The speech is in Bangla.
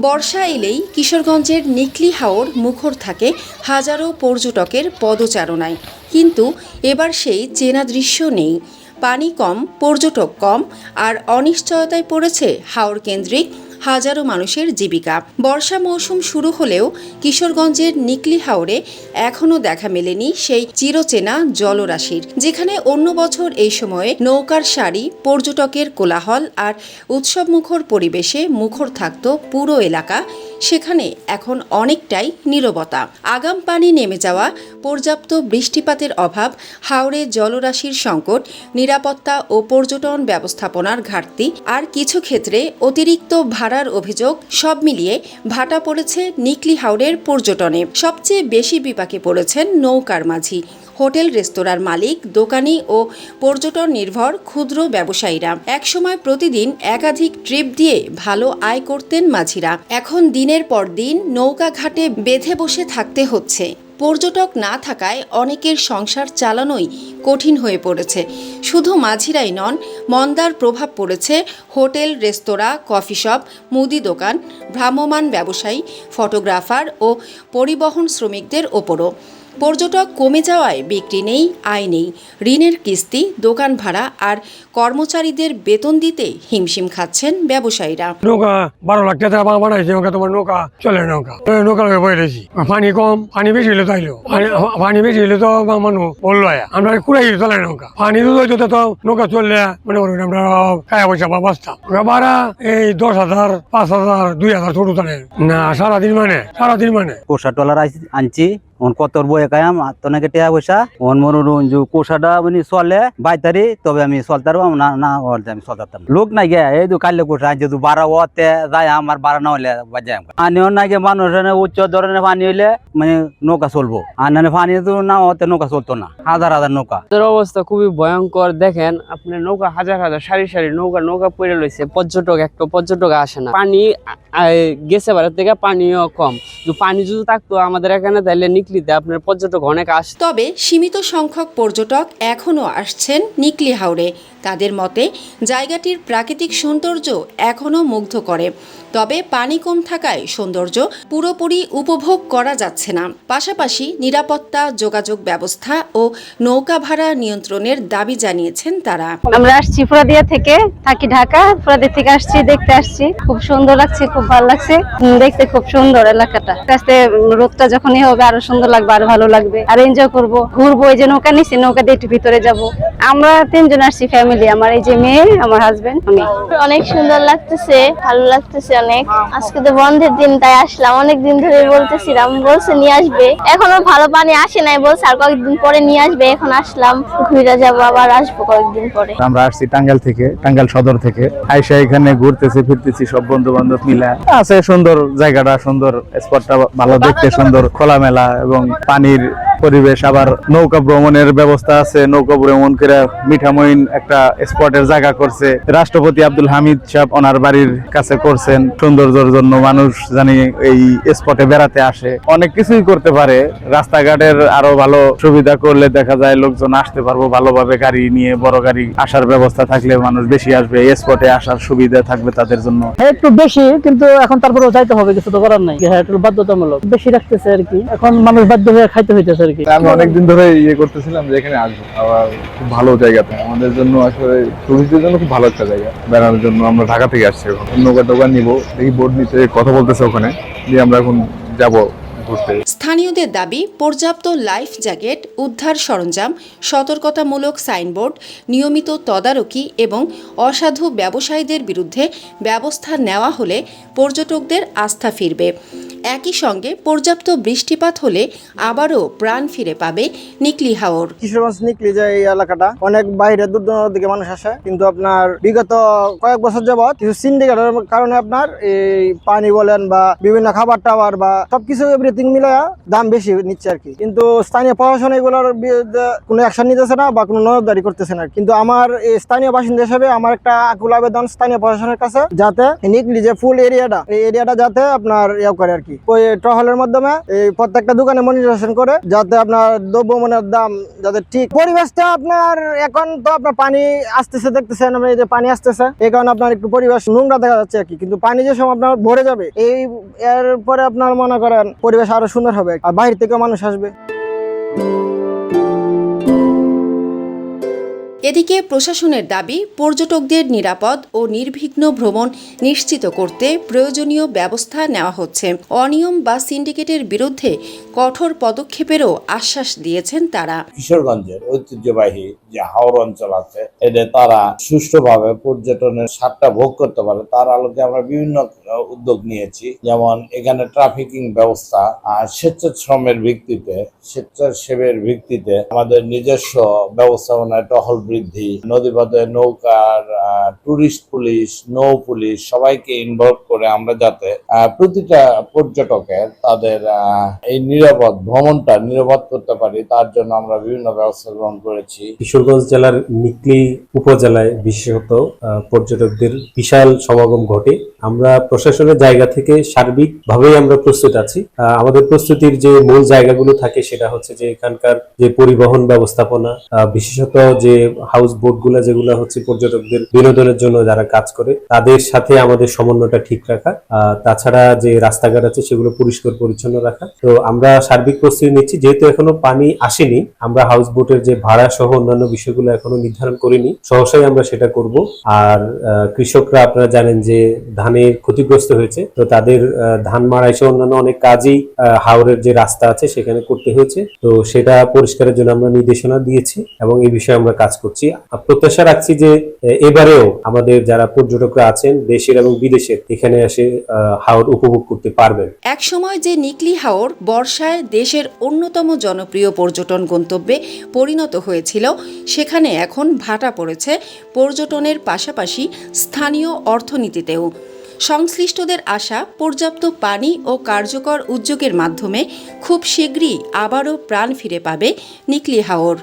বর্ষা এলেই কিশোরগঞ্জের নিকলি হাওর মুখর থাকে হাজারো পর্যটকের পদচারণায়, কিন্তু এবার সেই চেনা দৃশ্য নেই। পানি কম, পর্যটক কম, আর অনিশ্চয়তায় পড়েছে হাওর কেন্দ্রিক হাজারো মানুষের জীবিকা। বর্ষা মৌসুম শুরু হলেও কিশোরগঞ্জের নিকলি হাওরে এখনও দেখা মেলেনি সেই চিরচেনা জলরাশির। যেখানে অন্য বছর এই সময়ে নৌকার সারি, পর্যটকের কোলাহল আর উৎসবমুখর পরিবেশে মুখর থাকত পুরো এলাকা, সেখানে এখন অনেকটাই নীরবতা। আগাম পানি নেমে যাওয়া, পর্যাপ্ত বৃষ্টিপাতের অভাব, হাওরে জলরাশির সংকট, নিরাপত্তা ও পর্যটন ব্যবস্থাপনার ঘাটতি, আর কিছু ক্ষেত্রে অতিরিক্ত ভাড়ার অভিযোগ, সব মিলিয়ে ভাটা পড়েছে নিকলি হাওরের পর্যটনে। সবচেয়ে বেশি বিপাকে পড়েছেন নৌকার মাঝি, হোটেল রেস্তোরাঁর মালিক, দোকানি ও পর্যটন নির্ভর ক্ষুদ্র ব্যবসায়ীরা। একসময় প্রতিদিন একাধিক ট্রিপ দিয়ে ভালো আয় করতেন মাঝিরা। এখন দিনের পর দিন নৌকা ঘাটে বেঁধে বসে থাকতে হচ্ছে। পর্যটক না থাকায় অনেকের সংসার চালানোই কঠিন হয়ে পড়েছে। শুধু মাঝিরাই নন, মন্দার প্রভাব পড়েছে হোটেল, রেস্তোরাঁ, কফি শপ, মুদি দোকান, ভ্রাম্যমাণ ব্যবসায়ী, ফটোগ্রাফার ও পরিবহন শ্রমিকদের ওপরও। পর্যটক কমে যাওয়ায় বিক্রি নেই, আয় নেই, ঋণের কিস্তি, দোকান ভাড়া আর কর্মচারীদের বেতন দিতে হিমশিম খাচ্ছেন ব্যবসায়ীরা। নৌকা 12 লাখ টাকা বানাইছে, তোমার নৌকা চলে, নৌকা বয়ে রয়েছি। পানি কম, পানি বেশি হলে তাইলো, পানি বেশি হলে তো মানুষ বললো আমরা কুড়াই চলে নৌকা। পানি তো নৌকা চললে মনে করুন আমরা খায়া পয়সা বা বাঁচতাম। ভাড়া এই 10,000, 5,000, 2,000 ছোট টানের না, সারাদিন মানে কোষা টলার আনছি কত বয়ে কায়াম আত্মনাকে টেয়া পয়সা মনোরঞ্জন যে কোষাটা মানে চলে বাইতারি, তবে আমি চলতারও না আমি চলতাম। লোক নাই গে এই কাল্য কোষা আনছে 12 ওতে যায়, আমার 12 না হলে বাজায় পানিও নাই গে। মানুষ উচ্চ ধরনের পানি হইলে মানে নৌকা চলবো, আর না পানি তো না হতে নৌকা চলতো না। হাজার হাজার নৌকা, অবস্থা খুবই ভয়ঙ্কর। দেখেন আপনার নৌকা হাজার হাজার সারি সারি নৌকা পড়ে রয়েছে। পর্যটক আসে না। পানি গেছে ভারত থেকে, পানিও কম। পানি যদি থাকতো আমাদের এখানে তাহলে নিকলিতে আপনার পর্যটক অনেক আসে। তবে সীমিত সংখ্যক পর্যটক এখনও আসছেন নিকলি হাওরে। তাদের মতে জায়গাটির প্রাকৃতিক সৌন্দর্য এখনও মুগ্ধ করে, তবে পানি কম থাকায় সৌন্দর্য পুরোপুরি উপভোগ করা যাচ্ছে না। পাশাপাশি নিরাপত্তা, যোগাযোগ ব্যবস্থা ও নৌকা ভাড়া নিয়ন্ত্রণের দাবি জানিয়েছেন তারা। আমরা আসছি ফুরাদিয়া থেকে, থাকি ঢাকা। ফুরাদিয়া থেকে আসছি, দেখতে আসছি, খুব সুন্দর লাগছে, খুব ভালো লাগছে দেখতে, খুব সুন্দর এলাকাটা। আস্তে রোদটা যখনই হবে আরো সুন্দর লাগবে, আরো ভালো লাগবে, আর এনজয় করবো, ঘুরবো। এই যে নৌকা নিচ্ছি, নৌকা দিয়ে একটু ভিতরে যাবো। আমরা 3 জন আসছি ফ্যামিলি, আমার এই যে মেয়ে, আমার হাজবেন্ড, আমি। অনেক সুন্দর লাগতেছে, ভালো লাগতেছে অনেক। আজকে তো বন্ধের দিন, তাই আসলাম। অনেকদিন ধরে বলতেছিলাম, বলছে নিয়ে আসবে, এখনো ভালো পানি আসে নাই, বলছে আর কয়েকদিন পরে নিয়ে আসবে। এখন আসলাম, ঘুরে যাবো, আবার আসবো কয়েকদিন পরে। আমরা আসছি টাঙ্গাইল থেকে, টাঙ্গাইল সদর থেকে। আইসা এখানে ঘুরতেছি ফিরতেছি, সব বন্ধু বান্ধব মিলে আছে। সুন্দর জায়গাটা, সুন্দর স্পটটা, ভালো দেখতে, সুন্দর খোলামেলা এবং পানির পরিবেশ। আবার নৌকা ভ্রমণের ব্যবস্থা আছে, নৌকা ভ্রমণ করে মিঠামইন একটা স্পটের জায়গা করছে রাষ্ট্রপতি আব্দুল হামিদ সাহেব, ওনার বাড়ির কাছে করছেন। সৌন্দর্যের জন্য মানুষ জানি এই স্পটে বেড়াতে আসে, অনেক কিছুই করতে পারে। রাস্তাঘাটের আরো ভালো সুবিধা করলে দেখা যায় লোকজন আসতে পারবো ভালোভাবে, গাড়ি নিয়ে, বড় গাড়ি আসার ব্যবস্থা থাকলে মানুষ বেশি আসবে, এই স্পটে আসার সুবিধা থাকবে তাদের জন্য। একটু বেশি, কিন্তু এখন তারপরেও যাইতে হবে, কিছু তো করার নাই। একটু বাধ্যতামূলক বেশি রাখতেছে আর কি, এখন মানুষ বাধ্য হয়ে খাইতে হইতেছে। আমি অনেকদিন ধরে করতেছিলাম যে এখানে আসবো, আবার খুব ভালো জায়গাটা আমাদের জন্য, আসলে টুরিস্টদের জন্য খুব ভালো একটা জায়গা বেড়ানোর জন্য। আমরা ঢাকা থেকে আসছি, এখন নৌকা টোকা নিবো, দেখি বোর্ড নিতে কথা বলতেছে ওখানে, দিয়ে আমরা এখন যাবো। স্থানীয়দের দাবি, পর্যাপ্ত লাইফ জ্যাকেট, উদ্ধার সরঞ্জাম, সতর্কতামূলক সাইনবোর্ড, নিয়মিত তদারকি এবং অসাধু ব্যবসায়ীদের বিরুদ্ধে ব্যবস্থা নেওয়া হলে পর্যটকদের আস্থা ফিরবে। একই সঙ্গে পর্যাপ্ত বৃষ্টিপাত হলে আবারও প্রাণ ফিরে পাবে নিকলি হাওর। কিশোরগঞ্জ নিকলি যে এই এলাকাটা, অনেক বাইরে দূর দূরান্ত থেকে মানুষ আসে, কিন্তু আপনার বিগত কয়েক বছর যাবত কিছু সিন্ডিকেটের কারণে আপনার এই পানি বলেন বা বিভিন্ন খাবার টাবার বা সবকিছু আর্থিক মিলায়া দাম বেশি নিচ্ছে আর কি, কিন্তু স্থানীয় প্রশাসন এগুলোর বিরুদ্ধে কোনো অ্যাকশন নিতেছে না বা কোনো নজরদারি করতেছে না। কিন্তু আমার এই স্থানীয় বাসিন্দা হিসেবে আমার একটা আকুল আবেদন স্থানীয় প্রশাসনের কাছে, যাতে নিকলি যে ফুল এরিয়াটা, এই এরিয়াটা যাতে আপনার ইয়ে করে আর কি, ওই টহলের মাধ্যমে এই প্রত্যেকটা দোকানে মনিটরেশন করে, যাতে আপনার দ্রব্যমানের দাম যাতে ঠিক। পরিবেশটা আপনার এখন তো আপনার পানি আসতেছে, দেখতেছেন এই যে পানি আসতেছে, এই কারণে আপনার একটু পরিবেশ নোংরা দেখা যাচ্ছে আর কি, কিন্তু পানি যে সময় আপনার ভরে যাবে এরপরে আপনার মনে করেন পরিবেশ আরো সুন্দর হবে আর বাইরে থেকে মানুষ আসবে। এদিকে প্রশাসনের দাবি, পর্যটকদের নিরাপদ ও নির্বিঘ্ন ভ্রমণ নিশ্চিত করতে প্রয়োজনীয় ব্যবস্থা নেওয়া হচ্ছে। অনিয়ম বা সিন্ডিকেটের বিরুদ্ধে কঠোর পদক্ষেপেরও আশ্বাস দিয়েছেন তারা। কিশোরগঞ্জের ঐতিহ্যবাহী যে হাওর অঞ্চল আছে, এতে তারা সুষ্ঠুভাবে পর্যটনের স্বাদটা ভোগ করতে পারে, তার আলোকে আমরা বিভিন্ন উদ্যোগ নিয়েছি। যেমন এখানে ট্রাফিকিং ব্যবস্থা, স্বেচ্ছাশ্রমের ভিত্তিতে, স্বেচ্ছাসেবের ভিত্তিতে আমাদের নিজস্ব ব্যবস্থাপনায় টহল বৃদ্ধি, নদীপথে নৌকার টুরিস্ট পুলিশ, নৌ পুলিশ সবাইকে ইনভলভ করে আমরা যাতে প্রতিটা পর্যটকের তাদের এই নিরাপদ ভ্রমণটা নিরাপদ করতে পারি, তার জন্য আমরা বিভিন্ন ব্যবস্থা গ্রহণ করেছি। কিশোরগঞ্জ জেলার নিকলি উপজেলায় বিশেষত পর্যটকদের বিশাল সমাগম ঘটে। আমরা প্রশাসনের জায়গা থেকে সার্বিকভাবেই আমরা প্রস্তুত আছি। আমাদের প্রস্তুতির যে মূল জায়গাগুলো থাকে সেটা হচ্ছে যে এখানকার যে পরিবহন ব্যবস্থাপনা, বিশেষত যে হাউস বোট গুলা যেগুলো হচ্ছে পর্যটকদের বিনোদনের জন্য যারা কাজ করে তাদের সাথে আমাদের সমন্বয়টা ঠিক রাখা, তাছাড়া যে রাস্তাঘাট আছে সেগুলো পরিষ্কার পরিচ্ছন্ন রাখা। তো আমরা সার্বিক প্রস্তুতি নিচ্ছি। যেহেতু এখনো পানি আসেনি, আমরা হাউস বোটের যে ভাড়া সহ অন্যান্য বিষয়গুলো এখনো নির্ধারণ করিনি, সহসাই আমরা সেটা করব। আর কৃষকরা আপনারা জানেন যে ধানের ক্ষতিগ্রস্ত হয়েছে, তো তাদের ধান মাড়াই সহ অন্যান্য অনেক কাজই হাওরের যে রাস্তা আছে সেখানে করতে হয়েছে। তো সেটা পরিষ্কারের জন্য আমরা নির্দেশনা দিয়েছি এবং এই বিষয়ে আমরা কাজ করছি। প্রত্যাশা রাখছি যে এবারেও আমাদের যারা পর্যটকরা আছেন দেশের এবং বিদেশের, এখানে এসে হাওর উপভোগ করতে পারবেন। একসময় যে নিকলি হাওর বর্ষায় দেশের অন্যতম জনপ্রিয় পর্যটন গন্তব্যে পরিণত হয়েছিল, সেখানে এখন ভাটা পড়েছে পর্যটনের পাশাপাশি স্থানীয় অর্থনীতিতেও। সংশ্লিষ্টদের আশা, পর্যাপ্ত পানি ও কার্যকর উদ্যোগের মাধ্যমে খুব শীঘ্রই আবারও প্রাণ ফিরে পাবে নিকলি হাওর।